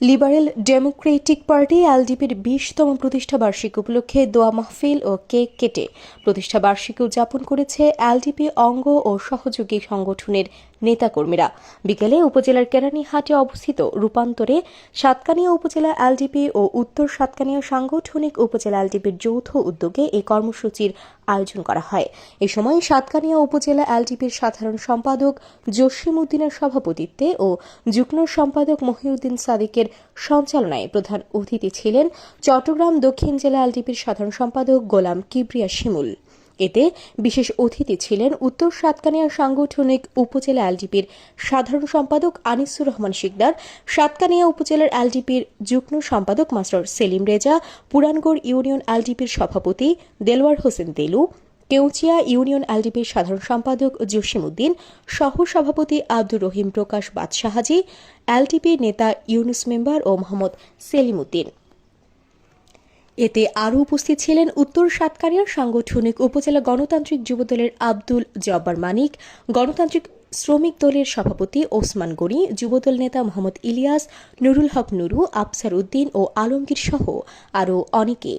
Liberal Democratic party এলডিপির 20তম প্রতিষ্ঠা বার্ষিকী উপলক্ষে দোয়া মাহফিল ও কেক কেটে প্রতিষ্ঠা বার্ষিকী উদযাপন করেছে এলডিপি অঙ্গ ও সহযোগী সংগঠনের নেতাকর্মীরা। বিকেলে উপজেলার কেরানীহাটে অবস্থিত রূপান্তরে সাতকানিয়া উপজেলা এলডিপি ও উত্তর সাতকানিয়া সাংগঠনিক উপজেলা এলডিপির যৌথ উদ্যোগে এই কর্মসূচির আয়োজন করা হয়। এ সময় সাতকানিয়া উপজেলা এলডিপির সাধারণ সম্পাদক জসিম উদ্দিনের সভাপতিত্বে ও যুগ্ম সম্পাদক মহিউদ্দিন সাদিকের সঞ্চালনায় প্রধান অতিথি ছিলেন চট্টগ্রাম দক্ষিণ জেলা এলডিপির সাধারণ সম্পাদক গোলাম কিবরিয়া শিমুল। এতে বিশেষ অতিথি ছিলেন উত্তর সাতকানিয়া সাংগঠনিক উপজেলা এলডিপির সাধারণ সম্পাদক আনিসুর রহমান শিকদার, সাতকানিয়া উপজেলার এলডিপির যুগ্ম সম্পাদক মাস্টার সেলিম রেজা, পুরানগড় ইউনিয়ন এলডিপির সভাপতি দেলোয়ার হোসেন দেলু, কেউচিয়া ইউনিয়ন এলডিপির সাধারণ সম্পাদক জসিম উদ্দিন, সহ সভাপতি আব্দুর রহিম প্রকাশ বাদশাহাজি, এলডিপি নেতা ইউনুস মেম্বার ও মোহাম্মদ সেলিম উদ্দিন। এতে আরও উপস্থিত ছিলেন উত্তর সাতকানিয়া সাংগঠনিক উপজেলা গণতান্ত্রিক যুবদলের আব্দুল জব্বার মানিক, গণতান্ত্রিক শ্রমিক দলের সভাপতি ওসমান গনি, যুবদল নেতা মোহাম্মদ ইলিয়াস, নুরুল হক নুরু, আফসার উদ্দিন ও আলমগীর সহ আরও অনেকে।